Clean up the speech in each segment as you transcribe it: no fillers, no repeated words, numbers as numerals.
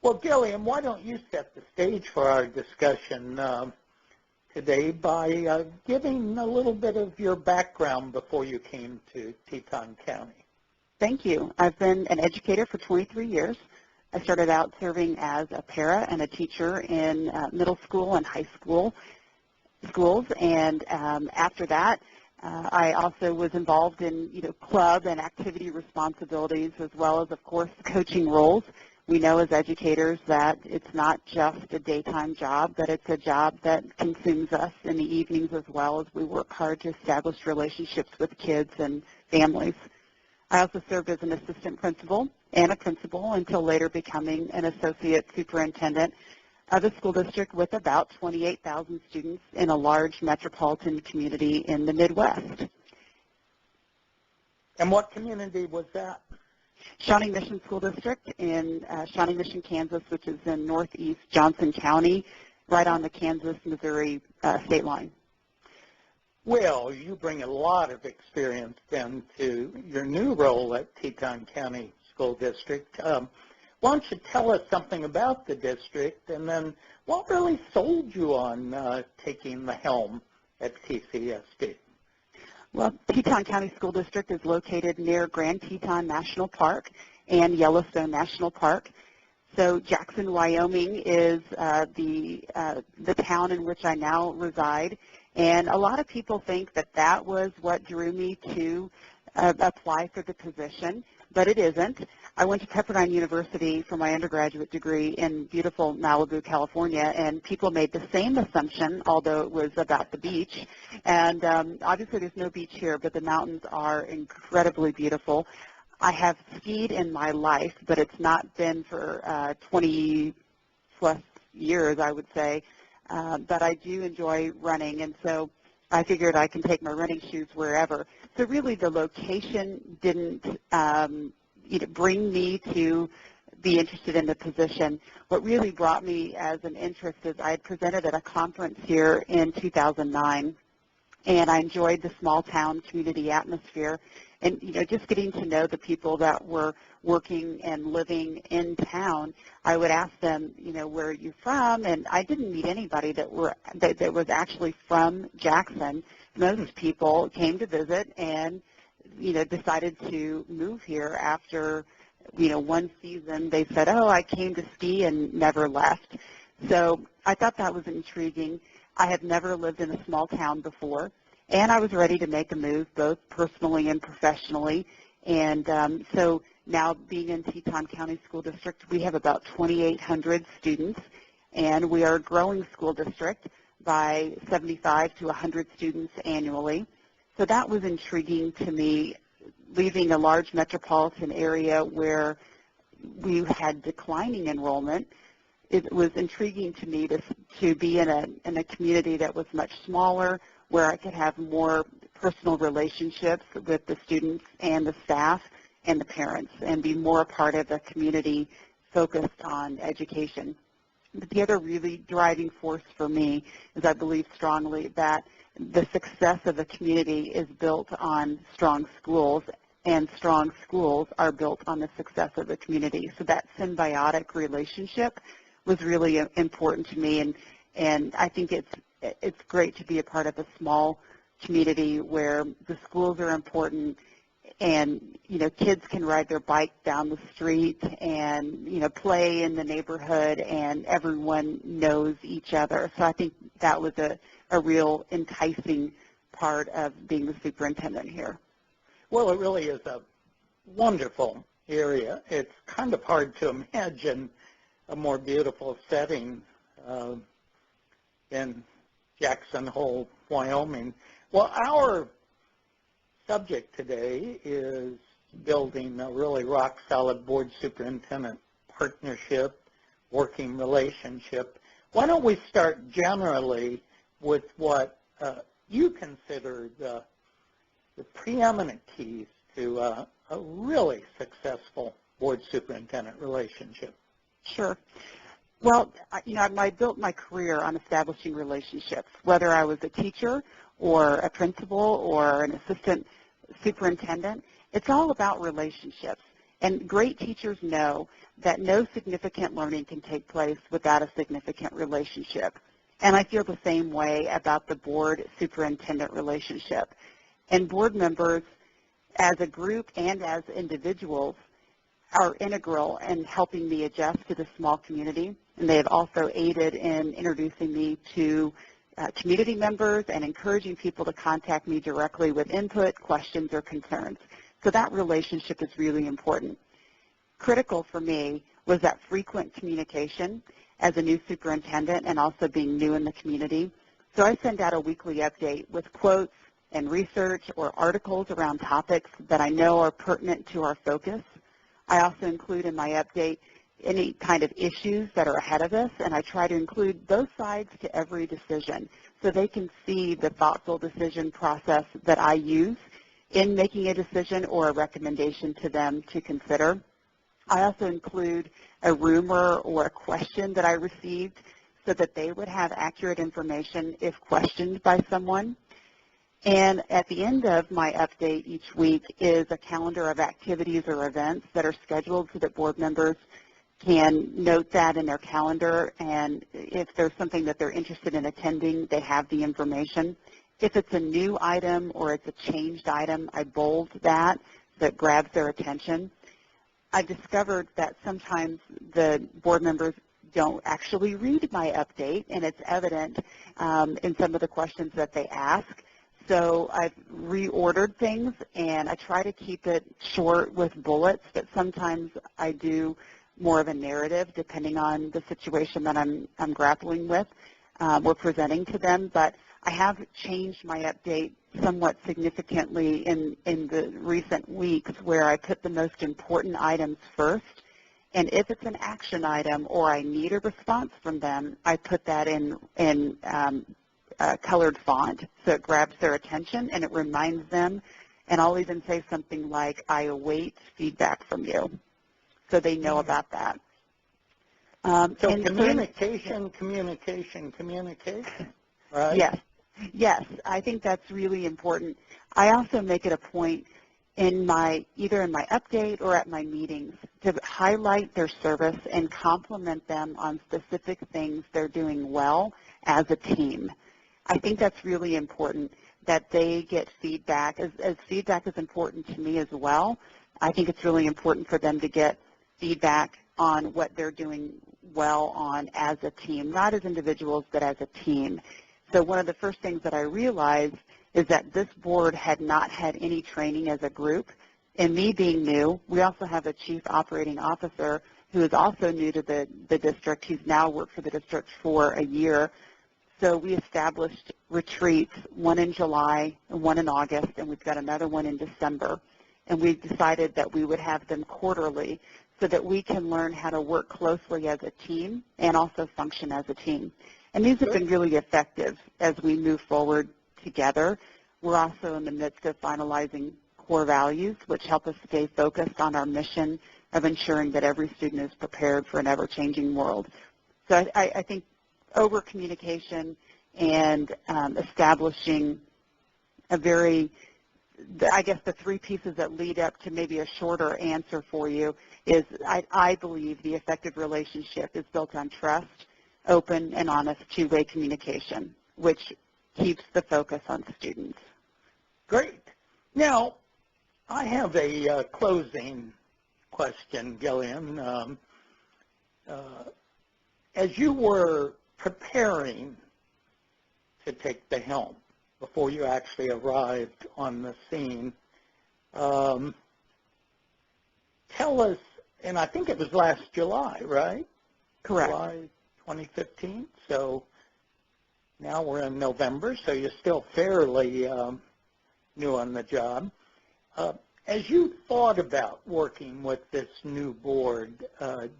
Well, Gillian, why don't you set the stage for our discussion today by giving a little bit of your background before you came to Teton County. Thank you. I've been an educator for 23 years. I started out serving as a para and a teacher in middle school and high school schools, and after that, I also was involved in club and activity responsibilities, as well as, of course, coaching roles. We know as educators that it's not just a daytime job, but it's a job that consumes us in the evenings as well, as we work hard to establish relationships with kids and families. I also served as an assistant principal and a principal until later becoming an associate superintendent of a school district with about 28,000 students in a large metropolitan community in the Midwest. And what community was that? Shawnee Mission School District in Shawnee Mission, Kansas, which is in northeast Johnson County, right on the Kansas-Missouri state line. Well, you bring a lot of experience then to your new role at Teton County School District. Why don't you tell us something about the district, and then what really sold you on taking the helm at TCSD? Well, Teton County School District is located near Grand Teton National Park and Yellowstone National Park. So Jackson, Wyoming is the town in which I now reside, and a lot of people think that that was what drew me to apply for the position, but it isn't. I went to Pepperdine University for my undergraduate degree in beautiful Malibu, California, and people made the same assumption, although it was about the beach. And obviously there's no beach here, but the mountains are incredibly beautiful. I have skied in my life, but it's not been for 20-plus years, I would say. But I do enjoy running, and so I figured I can take my running shoes wherever. So really the location didn't bring me to be interested in the position. What really brought me as an interest is I had presented at a conference here in 2009, and I enjoyed the small town community atmosphere, and just getting to know the people that were working and living in town. I would ask them, where are you from? And I didn't meet anybody that was actually from Jackson. Most people came to visit and decided to move here after, one season. They said, oh, I came to ski and never left. So I thought that was intriguing. I had never lived in a small town before, and I was ready to make a move, both personally and professionally. And so now being in Teton County School District, we have about 2,800 students, and we are a growing school district by 75 to 100 students annually. So that was intriguing to me, leaving a large metropolitan area where we had declining enrollment. It was intriguing to me to be in a community that was much smaller, where I could have more personal relationships with the students and the staff and the parents, and be more a part of a community focused on education. But the other really driving force for me is I believe strongly that the success of a community is built on strong schools, and strong schools are built on the success of the community. So that symbiotic relationship was really important to me, and I think it's great to be a part of a small community where the schools are important, and kids can ride their bike down the street and play in the neighborhood, and everyone knows each other. So I think that was a real enticing part of being the superintendent here. Well, it really is a wonderful area. It's kind of hard to imagine a more beautiful setting than Jackson Hole, Wyoming. Well, our subject today is building a really rock-solid board superintendent partnership, working relationship. Why don't we start generally with what you consider the preeminent keys to a really successful board superintendent relationship? Sure. Well, I built my career on establishing relationships, whether I was a teacher or a principal or an assistant superintendent. It's all about relationships. And great teachers know that no significant learning can take place without a significant relationship. And I feel the same way about the board-superintendent relationship. And board members, as a group and as individuals, are integral in helping me adjust to the small community. And they have also aided in introducing me to community members and encouraging people to contact me directly with input, questions, or concerns. So that relationship is really important. Critical for me was that frequent communication as a new superintendent and also being new in the community. So I send out a weekly update with quotes and research or articles around topics that I know are pertinent to our focus. I also include in my update any kind of issues that are ahead of us, and I try to include both sides to every decision so they can see the thoughtful decision process that I use in making a decision or a recommendation to them to consider. I also include a rumor or a question that I received so that they would have accurate information if questioned by someone. And at the end of my update each week is a calendar of activities or events that are scheduled so that board members can note that in their calendar, and if there's something that they're interested in attending, they have the information. If it's a new item or it's a changed item, I bold that so it grabs their attention. I've discovered that sometimes the board members don't actually read my update, and it's evident in some of the questions that they ask. So I've reordered things, and I try to keep it short with bullets, but sometimes I do more of a narrative depending on the situation that I'm grappling with or presenting to them. But I have changed my update somewhat significantly in the recent weeks where I put the most important items first. And if it's an action item or I need a response from them, I put that in colored font so it grabs their attention and it reminds them. And I'll even say something like, I await feedback from you, so they know about that. So communication, right? Yes, I think that's really important. I also make it a point in either in my update or at my meetings to highlight their service and compliment them on specific things they're doing well as a team. I think that's really important that they get feedback, as feedback is important to me as well. I think it's really important for them to get feedback on what they're doing well on as a team, not as individuals, but as a team. So one of the first things that I realized is that this board had not had any training as a group. And me being new, we also have a chief operating officer who is also new to the district. He's now worked for the district for a year. So we established retreats, one in July and one in August, and we've got another one in December. And we decided that we would have them quarterly so that we can learn how to work closely as a team and also function as a team. And these have been really effective as we move forward together. We're also in the midst of finalizing core values, which help us stay focused on our mission of ensuring that every student is prepared for an ever-changing world. So I think over-communication and establishing a very, I guess the three pieces that lead up to maybe a shorter answer for you is I believe the effective relationship is built on trust, open and honest two-way communication, which keeps the focus on students. Great. Now, I have a closing question, Gillian. As you were preparing to take the helm before you actually arrived on the scene, tell us, and I think it was last July, right? Correct. July 2015. So now we're in November, so you're still fairly new on the job. As you thought about working with this new board,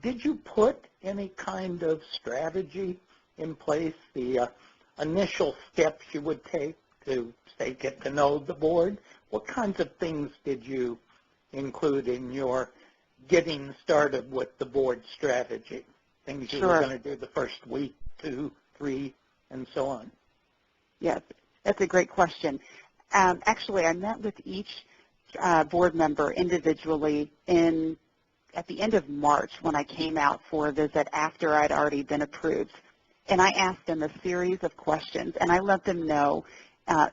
did you put any kind of strategy in place, the initial steps you would take to, say, get to know the board? What kinds of things did you include in your getting started with the board strategy? Things you were going to do the first week, 2, 3, and so on. Yes, that's a great question. Actually, I met with each board member individually in at the end of March when I came out for a visit after I'd already been approved. And I asked them a series of questions, and I let them know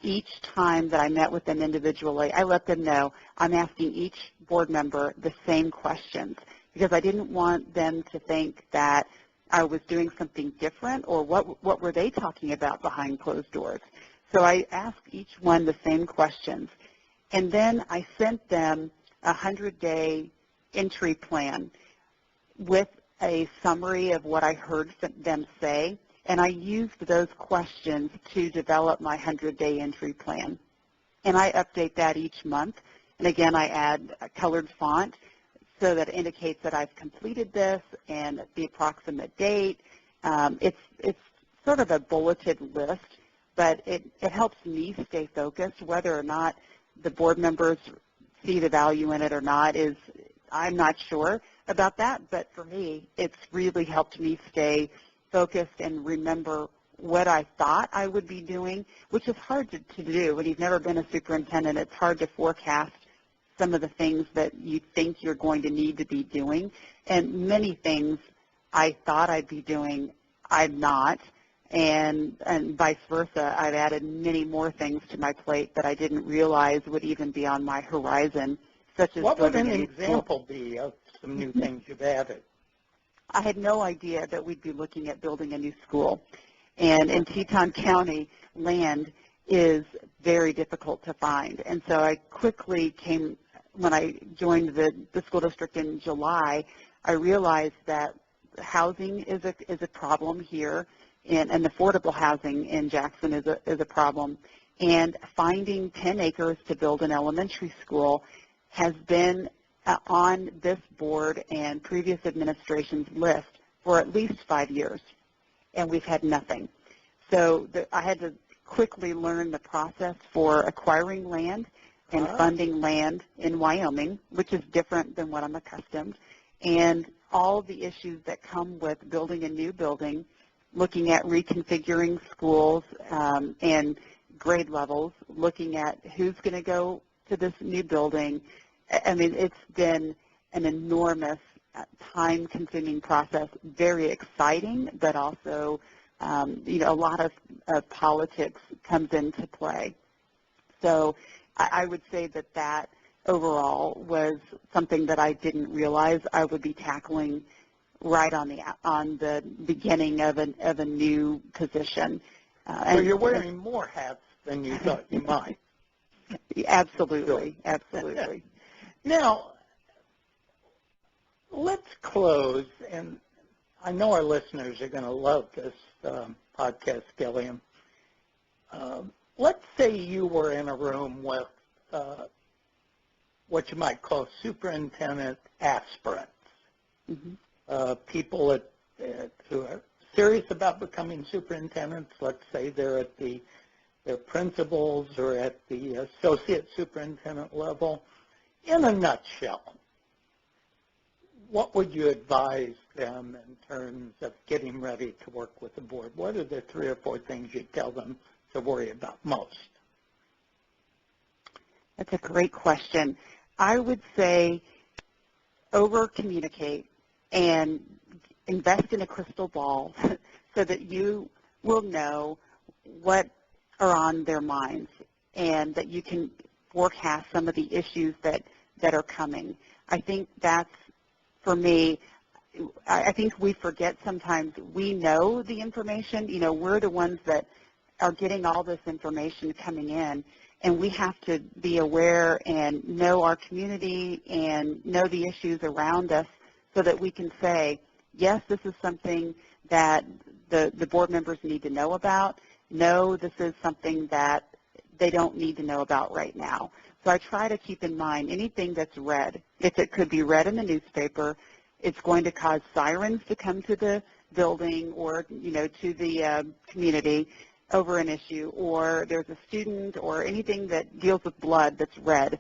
each time that I met with them individually, I let them know I'm asking each board member the same questions because I didn't want them to think that I was doing something different or what were they talking about behind closed doors. So I asked each one the same questions. And then I sent them a 100-day entry plan with a summary of what I heard them say, and I used those questions to develop my 100-day entry plan. And I update that each month. And again, I add a colored font so that it indicates that I've completed this and the approximate date. It's sort of a bulleted list, but it helps me stay focused. Whether or not the board members see the value in it or not I'm not sure about that, but for me, it's really helped me stay focused and remember what I thought I would be doing, which is hard to do. When you've never been a superintendent, it's hard to forecast some of the things that you think you're going to need to be doing. And many things I thought I'd be doing, I'm not. And vice versa. I've added many more things to my plate that I didn't realize would even be on my horizon, such as what would an building example be of some new things you've added? I had no idea that we'd be looking at building a new school. And in Teton County, land is very difficult to find. And so I quickly when I joined the school district in July, I realized that housing is a problem here, and affordable housing in Jackson is a problem. And finding 10 acres to build an elementary school has been on this board and previous administration's list for at least 5 years, and we've had nothing. So I had to quickly learn the process for acquiring land and funding land in Wyoming, which is different than what I'm accustomed, and all the issues that come with building a new building, looking at reconfiguring schools and grade levels, looking at who's going to go to this new building. I mean, it's been an enormous time-consuming process, very exciting, but also, a lot of politics comes into play. So I would say that overall was something that I didn't realize I would be tackling right on the beginning of a new position. So you're wearing more hats than you thought you might. Absolutely, absolutely. Now, let's close, and I know our listeners are going to love this podcast, Gillian. Let's say you were in a room with what you might call superintendent aspirants, people who are serious about becoming superintendents. Let's say they're at their principals or at the associate superintendent level. In a nutshell, what would you advise them in terms of getting ready to work with the board? What are the 3 or 4 things you'd tell them to worry about most? That's a great question. I would say over-communicate and invest in a crystal ball so that you will know what are on their minds and that you can forecast some of the issues that are coming. I think that's, for me, I think we forget sometimes we know the information. We're the ones that are getting all this information coming in, and we have to be aware and know our community and know the issues around us so that we can say, yes, this is something that the board members need to know about. No, this is something that they don't need to know about right now. So I try to keep in mind anything that's read. If it could be read in the newspaper, it's going to cause sirens to come to the building or, to the community over an issue, or there's a student or anything that deals with blood that's read.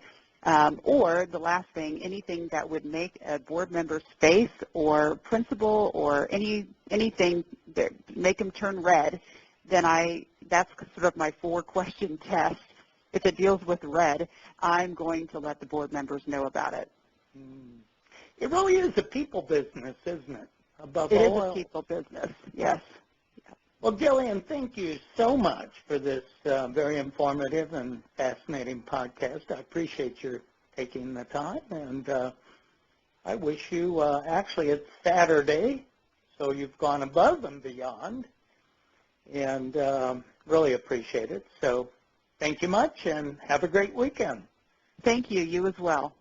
Or the last thing, anything that would make a board member's face or principal or anything that make them turn red, then that's sort of my 4-question test. If it deals with red, I'm going to let the board members know about it. It really is a people business, isn't it? Above It is all a else. people business, yes. Well, Gillian, thank you so much for this very informative and fascinating podcast. I appreciate your taking the time, and I wish you, actually it's Saturday, so you've gone above and beyond, and really appreciate it. So thank you much, and have a great weekend. Thank you. You as well.